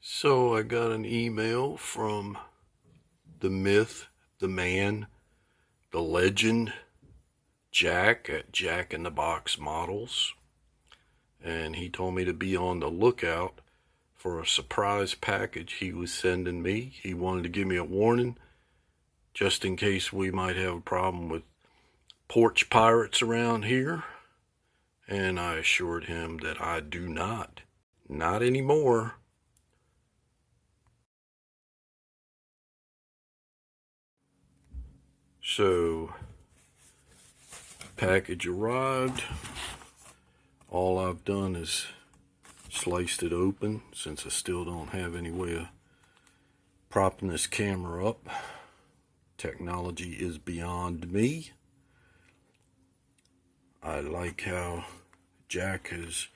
So I got an email from the myth, the man, the legend, Jack at JackInTheBoxModels, and he told me to be on the lookout for a surprise package he was sending me. He wanted to give me a warning just in case we might have a problem with porch pirates around here, and I assured him that I do not. Not anymore. So, package arrived. All I've done is sliced it open since I still don't have any way of propping this camera up. Technology is beyond me. I like how Jack has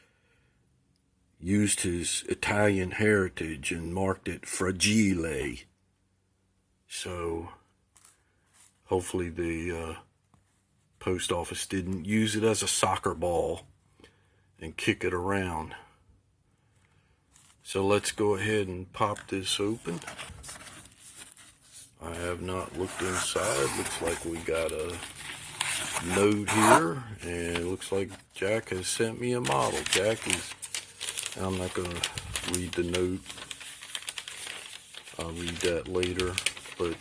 used his Italian heritage and marked it fragile. So hopefully the post office didn't use it as a soccer ball and kick it around. So let's go ahead and pop this open. I have not looked inside. Looks like we got a note here, and it looks like Jack has sent me a model. I'm not going to read the note. I'll read that later, but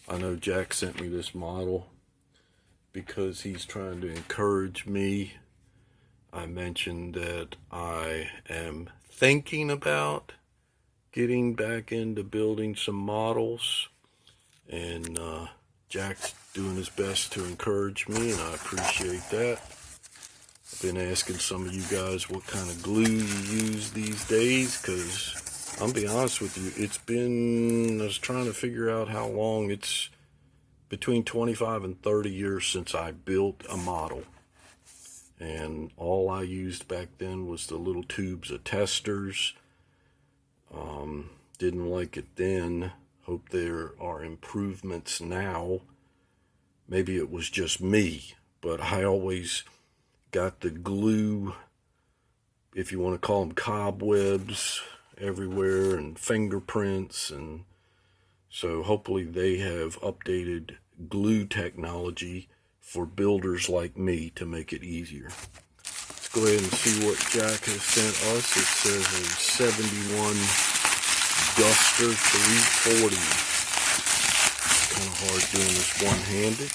I know Jack sent me this model because he's trying to encourage me. I mentioned that I am thinking about getting back into building some models, and Jack's doing his best to encourage me, and I appreciate that. I've been asking some of you guys what kind of glue you use these days, because I'll be honest with you, I was trying to figure out how long. It's between 25 and 30 years since I built a model. And all I used back then was the little tubes of testers. Didn't like it then. Hope there are improvements now. Maybe it was just me, but I always got the glue, if you want to call them cobwebs, everywhere, and fingerprints, and so hopefully they have updated glue technology for builders like me to make it easier. Let's go ahead and see what Jack has sent us. It says a 71 Duster 340. Kind of hard doing this one-handed,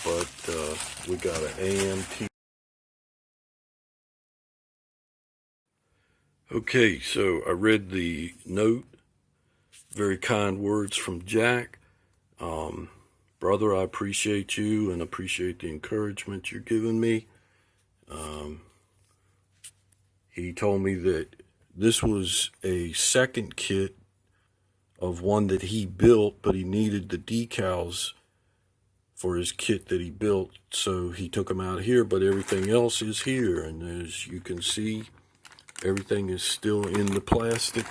but we got an AMT. Okay, so I read the note. Very kind words from Jack. Brother, I appreciate you and appreciate the encouragement you're giving me. He told me that this was a second kit of one that he built, but he needed the decals for his kit that he built, so he took them out here, but everything else is here, and as you can see, everything is still in the plastic.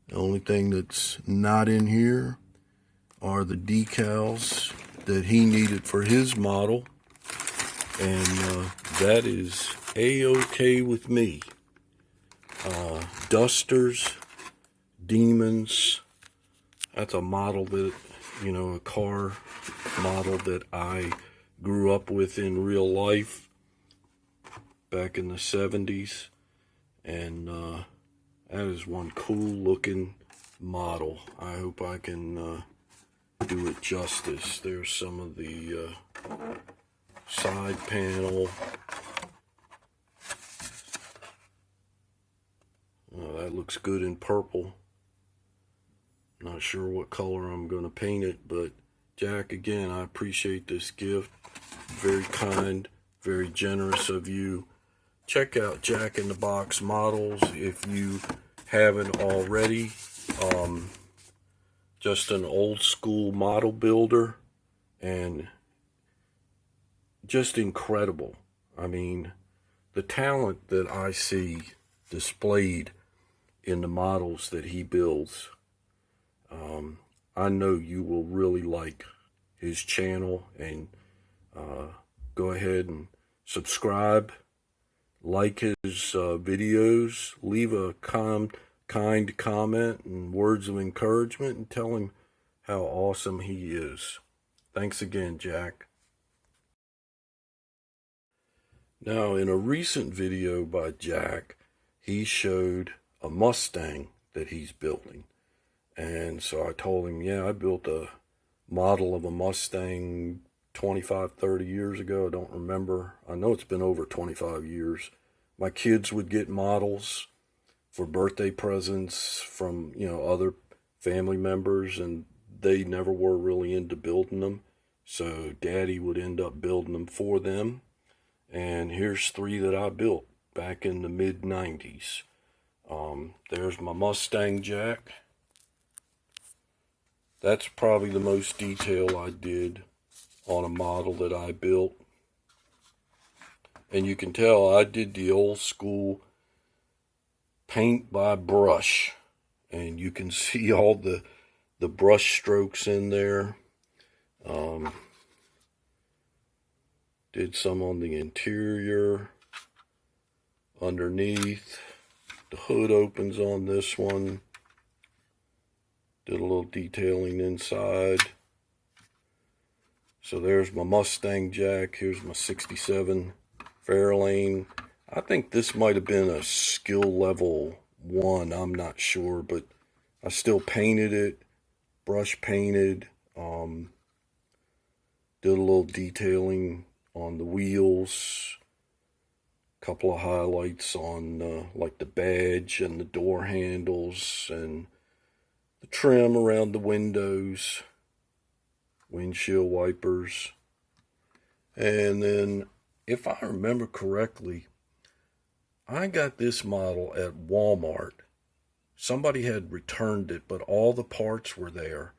The only thing that's not in here are the decals that he needed for his model, and that is A-OK with me. Dusters, Demons, that's a model that, a car model that I grew up with in real life back in the 70s, and that is one cool looking model. I hope I can do it justice. There's some of the side panel. That looks good in purple. Not sure what color I'm going to paint it, but Jack, again, I appreciate this gift. Very kind, very generous of you. Check out Jack in the Box Models if you haven't already. Just an old school model builder, and just incredible. I mean, the talent that I see displayed in the models that he builds. I know you will really like his channel, and go ahead and subscribe, like his videos, leave a kind comment and words of encouragement, and tell him how awesome he is. Thanks again, Jack. Now, in a recent video by Jack, he showed a Mustang that he's building. And so I told him, yeah, I built a model of a Mustang 25, 30 years ago. I don't remember. I know it's been over 25 years. My kids would get models for birthday presents from, other family members, and they never were really into building them. So Daddy would end up building them for them. And here's 3 that I built back in the mid-90s. There's my Mustang Jack. That's probably the most detail I did on a model that I built. And you can tell I did the old school paint by brush. And you can see all the brush strokes in there. Did some on the interior, underneath. The hood opens on this one. Did a little detailing inside. So there's my Mustang Jack. Here's my 67 Fairlane. I think this might have been a skill level 1. I'm not sure, but I still painted it, brush painted. Did a little detailing on the wheels. Couple of highlights on like the badge and the door handles and the trim around the windows, windshield wipers. And then, if I remember correctly, I got this model at Walmart. Somebody had returned it, but all the parts were there,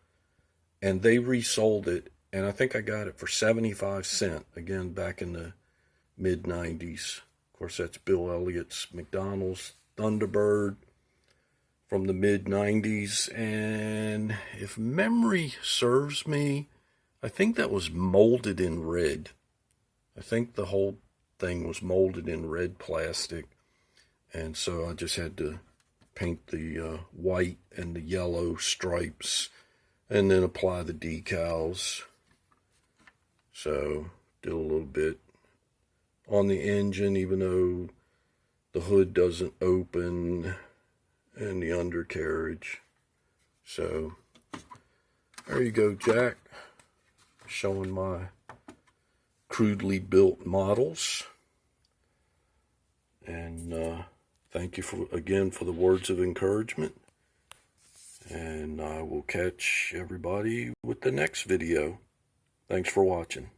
and they resold it, and I think I got it for 75 cents, again back in the mid-90s. Of course, that's Bill Elliott's McDonald's Thunderbird from the mid-90s. And if memory serves me, I think that was molded in red. I think the whole thing was molded in red plastic. And so I just had to paint the white and the yellow stripes and then apply the decals. So did a little bit on the engine, even though the hood doesn't open, and the undercarriage. So there you go, Jack, showing my crudely built models. And thank you again for the words of encouragement, and I will catch everybody with the next video. Thanks for watching.